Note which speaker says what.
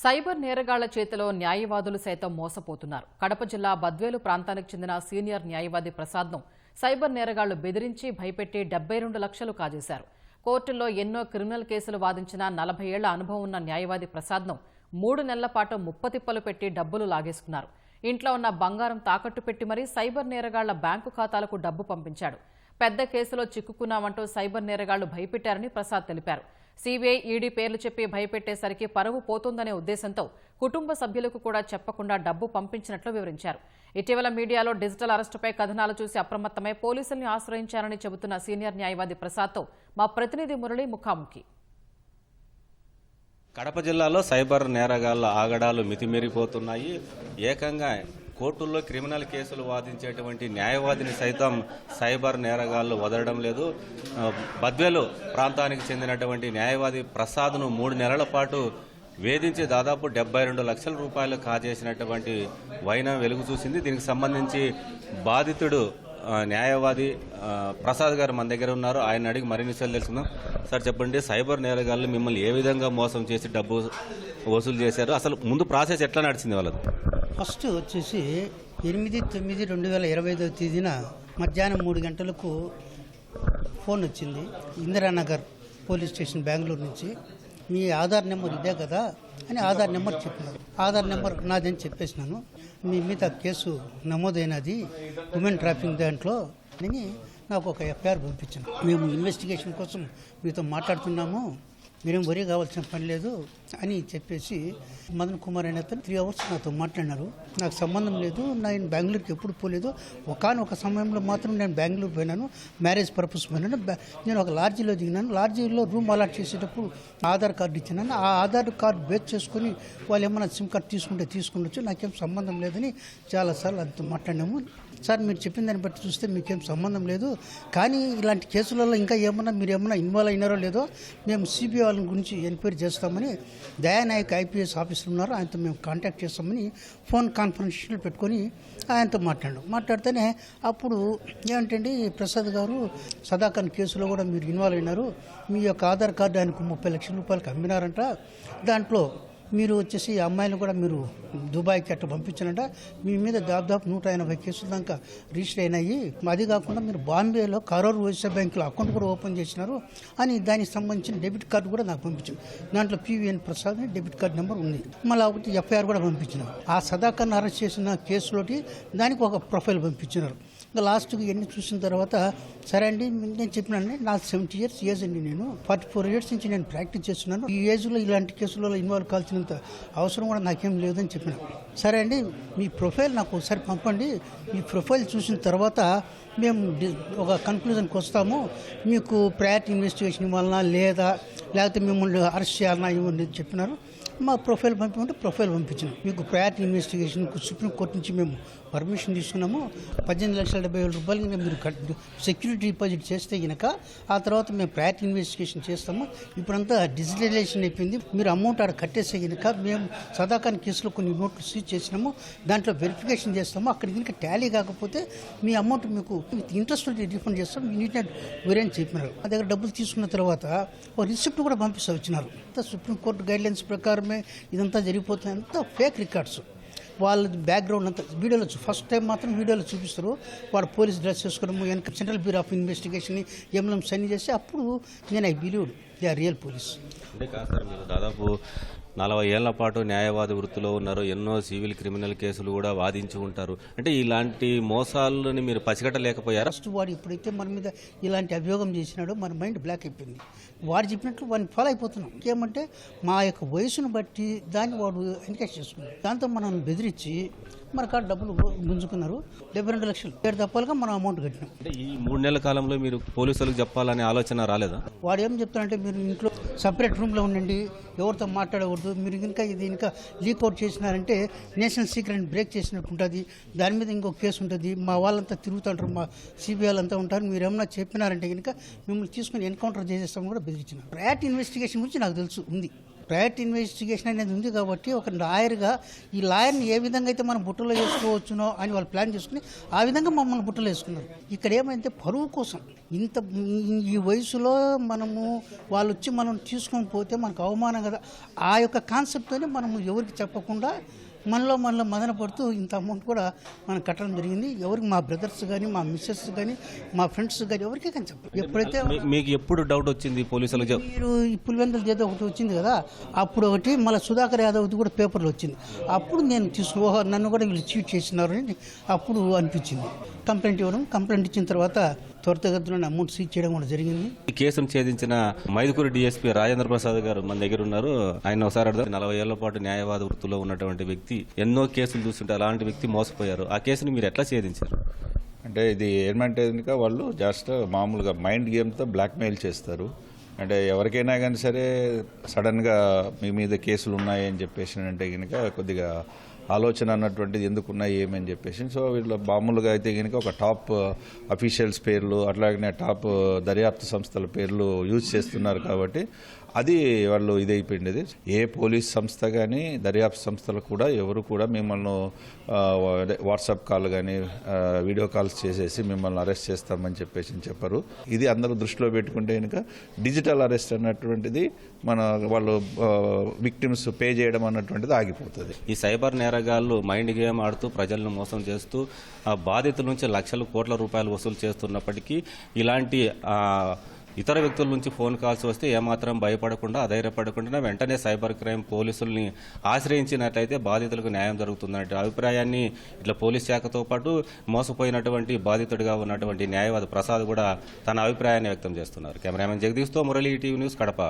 Speaker 1: Cyber నేరగాళ్ల చేతిలో న్యాయవాదులు సైతం మోసపోతున్నారు. కడప జిల్లా బద్వేలు ప్రాంతానికి చెందిన సీనియర్ న్యాయవాది ప్రసాద్ను సైబర్ నేరగాళ్లు బెదిరించి భయపెట్టి 72 లక్షలు కాజేశారు. కోర్టుల్లో ఎన్నో క్రిమినల్ కేసులు వాదించిన 40 ఏళ్ల అనుభవం ఉన్న న్యాయవాది ప్రసాద్ను 3 నెలల పాటు ముప్పతిప్పలు పెట్టి డబ్బులు లాగేసుకున్నారు. ఇంట్లో ఉన్న బంగారం తాకట్టు పెట్టి మరీ సైబర్ నేరగాళ్ల బ్యాంకు ఖాతాలకు డబ్బు పంపించాడు. పెద్ద కేసులో చిక్కుకున్నామంటూ సైబర్ నేరగాళ్లు భయపెట్టారని ప్రసాద్ తెలిపారు. సీబీఐ, ఈడీ పేర్లు చెప్పి భయపెట్టేసరికి పరువు పోతుందనే ఉద్దేశంతో కుటుంబ సభ్యులకు కూడా చెప్పకుండా డబ్బు పంపించినట్లు వివరించారు. ఇటీవల మీడియాలో డిజిటల్ అరెస్టుపై కథనాలు చూసి అప్రమత్తమై పోలీసుల్ని ఆశ్రయించారని చెబుతున్న సీనియర్ న్యాయవాది ప్రసాద్తో మా ప్రతినిధి మురళి ముఖాముఖి.
Speaker 2: కడప జిల్లాలో సైబర్ నేరగాళ్ల ఆగడాలు మితిమీరిపోతున్నాయి. ఏకంగా కోర్టుల్లో క్రిమినల్ కేసులు వాదించేటువంటి న్యాయవాదిని సైతం సైబర్ నేరగాళ్లు వదలడం లేదు. బద్వేలు ప్రాంతానికి చెందినటువంటి న్యాయవాది ప్రసాద్ను 3 నెలల పాటు వేధించి దాదాపు 72 లక్షల రూపాయలు కాజేసినటువంటి వైనం వెలుగు చూసింది. దీనికి సంబంధించి బాధితుడు న్యాయవాది ప్రసాద్ గారు మన దగ్గర ఉన్నారు. ఆయన అడిగి మరిన్ని విషయాలు తెలుసుకుందాం. సార్ చెప్పండి, సైబర్ నేరగాళ్లు మిమ్మల్ని ఏ విధంగా మోసం చేసి డబ్బు వసూలు చేశారు? అసలు ముందు ప్రాసెస్ ఎట్లా నడిచింది వాళ్ళది?
Speaker 3: ఫస్ట్ వచ్చేసి 8/9/2025 తేదీన మధ్యాహ్నం 3 గంటలకు ఫోన్ వచ్చింది. ఇందిరానగర్ పోలీస్ స్టేషన్ బెంగళూరు నుంచి, మీ ఆధార్ నెంబర్ ఇదే కదా అని ఆధార్ నెంబర్ చెప్పినారు. ఆధార్ నెంబర్ నాదని చెప్పేసినాను. మీ మీద కేసు నమోదైనది ఉమెన్ ట్రాఫింగ్ దాంట్లో అని నాకు ఒక ఎఫ్ఐఆర్ పంపించాను. మేము ఇన్వెస్టిగేషన్ కోసం మీతో మాట్లాడుతున్నాము, మీరేం వరి కావాల్సిన పని లేదు అని చెప్పేసి మదన్ కుమార్ అనే అతను 3 అవర్స్ నాతో మాట్లాడినారు. నాకు సంబంధం లేదు, నేను బెంగళూరుకి ఎప్పుడు పోలేదు. ఒకానొక సమయంలో మాత్రం నేను బెంగళూరు పోయినాను, మ్యారేజ్ పర్పస్ పోయినాను. నేను ఒక లాడ్జీలో దిగినాను. లాడ్జీలో రూమ్ అలాట్ చేసేటప్పుడు ఆధార్ కార్డు ఇచ్చినాను. ఆ ఆధార్ కార్డు బేస్ చేసుకుని వాళ్ళు ఏమైనా సిమ్ కార్డు తీసుకుంటే తీసుకుండొచ్చు, నాకేం సంబంధం లేదని చాలాసార్లు అంత మాట్లాడినాము. సార్, మీరు చెప్పిన దాన్ని బట్టి చూస్తే మీకేం సంబంధం లేదు, కానీ ఇలాంటి కేసులలో ఇంకా మీరు ఏమన్నా ఇన్వాల్వ్ అయినారో లేదో మేము సిబిఐ వాళ్ళ గురించి ఎంక్వైరీ చేస్తామని దయానాయక్ ఐపీఎస్ ఆఫీసర్ ఉన్నారు, ఆయనతో మేము కాంటాక్ట్ చేస్తామని ఫోన్ కాన్ఫరెన్స్లో పెట్టుకొని ఆయనతో మాట్లాడితేనే అప్పుడు ఏమంటండి, ప్రసాద్ గారు సదాకన్ కేసులో కూడా మీరు ఇన్వాల్వ్ అయినారు, మీ యొక్క ఆధార్ కార్డు ఆయనకు 30 లక్షల రూపాయలకు అమ్మినారంట, దాంట్లో మీరు వచ్చేసి అమ్మాయిలు కూడా మీరు దుబాయ్కి అట్లా పంపించారంట, మీ మీద దాదాపు 180 కేసులు దాకా రిజిస్టర్ అయినాయి, అది కాకుండా మీరు బాంబేలో కరోర్ వైశ్య బ్యాంకులో అకౌంట్ కూడా ఓపెన్ చేసినారు అని దానికి సంబంధించిన డెబిట్ కార్డు కూడా నాకు పంపించారు. దాంట్లో పివిఎన్ ప్రసాద్ అని డెబిట్ కార్డు నెంబర్ ఉంది. మళ్ళీ ఒకటి ఎఫ్ఐఆర్ కూడా పంపించినారు. ఆ సదాకర్ని అరెస్ట్ చేసిన కేసులోటి దానికి ఒక ప్రొఫైల్ పంపించినారు. ఇంకా లాస్ట్కి ఎన్ని చూసిన తర్వాత, సరే అండి నేను చెప్పినాను, నాకు 70 years ఏజ్ అండి, నేను 44 years నుంచి నేను ప్రాక్టీస్ చేస్తున్నాను, ఈ ఏజ్లో ఇలాంటి కేసులలో ఇన్వాల్వ్ కావాల్సినంత అవసరం కూడా నాకేం లేదని చెప్పిన. సరే అండి, మీ ప్రొఫైల్ నాకు ఒకసారి పంపండి, మీ ప్రొఫైల్ చూసిన తర్వాత మేము ఒక కన్క్లూజన్కి వస్తాము, మీకు ప్రయారిటీ ఇన్వెస్టిగేషన్ ఇవ్వాలన్నా లేకపోతే మిమ్మల్ని అరెస్ట్ చేయాలన్నా ఇవ్వండి చెప్పినారు. మా ప్రొఫైల్ పంపించమంటే ప్రొఫైల్ పంపించాను. మీకు ప్రయారిటీ ఇన్వెస్టిగేషన్కు సుప్రీంకోర్టు నుంచి మేము పర్మిషన్ తీసుకున్నాము. 18,70,000 రూపాయలు మీరు సెక్యూరిటీ డిపాజిట్ చేస్తే కనుక ఆ తర్వాత మేము ప్రయారిటీ ఇన్వెస్టిగేషన్ చేస్తాము. ఇప్పుడంతా డిజిటలైజేషన్ అయిపోయింది, మీరు అమౌంట్ ఆడ కట్టేస్తే కనుక మేము సదాకాన్ కేసులో కొన్ని నోట్లు సీజ్ చేసినాము, దాంట్లో వెరిఫికేషన్ చేస్తాము, అక్కడ కనుక టాలీ కాకపోతే మీ అమౌంట్ మీకు ఇంట్రెస్ట్ రిఫండ్ చేస్తాం, మీ నీట్ వేరేని చెప్పినారు. మా దగ్గర డబ్బులు తీసుకున్న తర్వాత ఒక రిసిప్ట్ కూడా పంపిస్తూ వచ్చినారు. సుప్రీంకోర్టు గైడ్లైన్స్ ప్రకారమే ఇదంతా జరిగిపోతుంది. అంతా ఫేక్ రికార్డ్స్. వాళ్ళ బ్యాక్గ్రౌండ్ అంతా వీడియోలో ఫస్ట్ టైం మాత్రం వీడియోలో చూపిస్తారు. వాడు పోలీస్ డ్రెస్ చేసుకోవడము, వెనక సెంట్రల్ బ్యూరో ఆఫ్ ఇన్వెస్టిగేషన్ ఎంఎం సైన్ చేసి అప్పుడు నేను I believed they are real police.
Speaker 2: అంటే కాదు సార్, మీరు దాదాపు 40 ఏళ్ల పాటు న్యాయవాది వృత్తిలో ఉన్నారు, ఎన్నో సివిల్ క్రిమినల్ కేసులు కూడా వాదించి ఉంటారు. అంటే ఇలాంటి మోసాలని మీరు పసిగట్టలేకపోయారా?
Speaker 3: ఫస్ట్ వాడు ఎప్పుడైతే మన మీద ఇలాంటి అభియోగం చేసినాడో మన మైండ్ బ్లాక్ అయిపోయింది. వాడు చెప్పినట్లు వాడిని ఫాలో అయిపోతున్నాం. ఏమంటే మా యొక్క వయసును బట్టి దాన్ని వాడు ఎన్కేజ్ చేసుకున్నాడు. దాంతో మనం బెదిరించి మన కాడ డబ్బులు గుంజుకున్నారు. 72 లక్షలు 7 దప్పాలుగా మనం అమౌంట్ కట్టినాం.
Speaker 2: అంటే ఈ 3 నెలల కాలంలో మీరు పోలీసులకు చెప్పాలనే ఆలోచన రాలేదా?
Speaker 3: వాడు ఏం చెప్తానంటే, మీరు ఇంట్లో సపరేట్ రూమ్లో ఉండండి, ఎవరితో మాట్లాడకూడదు, మీరు ఇంకా లీక్అవుట్ చేసినారంటే నేషనల్ సీక్రెట్ బ్రేక్ చేసినట్టు ఉంటుంది, దాని మీద ఇంకో కేసు ఉంటుంది, మా వాళ్ళంతా తిరుగుతుంటారు, మా సిబిఐ వాళ్ళంతా ఉంటారు, మీరు ఏమన్నా చెప్పినారంటే కనుక మిమ్మల్ని తీసుకుని ఎన్కౌంటర్ చేసేస్తామని కూడా బెదిరించినారు. ప్రయారిటీ ఇన్వెస్టిగేషన్ గురించి నాకు తెలుసు ఉంది. ప్రైవేట్ ఇన్వెస్టిగేషన్ అనేది ఉంది కాబట్టి ఒక లాయర్గా ఈ లాయర్ని ఏ విధంగా అయితే మనం బుట్టలో వేసుకోవచ్చునో అని వాళ్ళు ప్లాన్ చేసుకుని ఆ విధంగా మమ్మల్ని బుట్టలో వేసుకున్నారు. ఇక్కడ ఏమైతే పరువు కోసం ఇంత ఈ వయసులో మనము వాళ్ళు వచ్చి మనం తీసుకొని పోతే మనకు అవమానం కదా, ఆ యొక్క కాన్సెప్ట్తోనే మనము ఎవరికి చెప్పకుండా మనలో మదన పడుతూ ఇంత అమౌంట్ కూడా మనం కట్టడం జరిగింది. ఎవరికి మా బ్రదర్స్ కానీ మా మిస్సెస్ కానీ మా ఫ్రెండ్స్ కానీ ఎవరికే కానీ చెప్పాలి. ఎప్పుడైతే
Speaker 2: మీకు ఎప్పుడు డౌట్ వచ్చింది పోలీసులకు?
Speaker 3: మీరు ఈ పులివెందుల ఏదో ఒకటి వచ్చింది కదా, అప్పుడు ఒకటి మళ్ళీ సుధాకర్ యాదవ్ది కూడా పేపర్లో వచ్చింది. అప్పుడు నేను నన్ను కూడా వీళ్ళు చీట్ చేసినారు అని అప్పుడు అనిపించింది. కంప్లైంట్ ఇవ్వడం, కంప్లైంట్ ఇచ్చిన తర్వాత త్వరితగతిలో అమౌంట్ సీజ్ చేయడం కూడా జరిగింది.
Speaker 2: ఈ కేసును ఛేదించిన మైదుకూరు డీఎస్పీ రాజేంద్ర ప్రసాద్ గారు మన దగ్గర ఉన్నారు. ఆయన ఒకసారి అర్థం 40 ఏళ్ల పాటు న్యాయవాద వృత్తిలో ఉన్నటువంటి వ్యక్తి, ఎన్నో కేసులు చూస్తుంటే అలాంటి వ్యక్తి మోసపోయారు. ఆ కేసుని మీరు ఎట్లా ఛేదించారు?
Speaker 4: అంటే ఇది ఏమంటే కనుక వాళ్ళు జస్ట్ మామూలుగా మైండ్ గేమ్తో బ్లాక్మెయిల్ చేస్తారు. అంటే ఎవరికైనా కానీ సరే సడన్గా మీ మీద కేసులు ఉన్నాయి అని చెప్పేసి అంటే కనుక కొద్దిగా ఆలోచన అన్నటువంటిది ఎందుకున్నాయి ఏమని చెప్పేసి. సో వీళ్ళు మామూలుగా అయితే కనుక ఒక టాప్ అఫీషియల్స్ పేర్లు అట్లాగనే టాప్ దర్యాప్తు సంస్థల పేర్లు యూజ్ చేస్తున్నారు కాబట్టి అది వాళ్ళు ఇదైపోయింది. ఏ పోలీస్ సంస్థ కానీ దర్యాప్తు సంస్థలు కూడా ఎవరు కూడా మిమ్మల్ని వాట్సాప్ కాల్ కానీ వీడియో కాల్స్ చేసేసి మిమ్మల్ని అరెస్ట్ చేస్తామని చెప్పేసి చెప్పరు. ఇది అందరూ దృష్టిలో పెట్టుకుంటే కనుక డిజిటల్ అరెస్ట్ అన్నటువంటిది వాళ్ళు విక్టిమ్స్ పే చేయడం అన్నటువంటిది ఆగిపోతుంది.
Speaker 2: ఈ సైబర్ నేరగాళ్లు మైండ్ గేమ్ ఆడుతూ ప్రజలను మోసం చేస్తూ ఆ బాధితుల నుంచి లక్షల కోట్ల రూపాయలు వసూలు చేస్తున్నప్పటికీ ఇలాంటి ఇతర వ్యక్తుల నుంచి ఫోన్ కాల్స్ వస్తే ఏమాత్రం భయపడకుండా అధైర్యపడకుండా వెంటనే సైబర్ క్రైమ్ పోలీసుల్ని ఆశ్రయించినట్లయితే బాధితులకు న్యాయం జరుగుతుందనే అభిప్రాయాన్ని ఇట్లా పోలీస్ శాఖతో పాటు మోసపోయినటువంటి బాధితుడిగా ఉన్నటువంటి న్యాయవాది ప్రసాద్ కూడా తన అభిప్రాయాన్ని వ్యక్తం చేస్తున్నారు. కెమెరామెన్ జగదీష్తో మురళీ, టీవీ న్యూస్, కడప.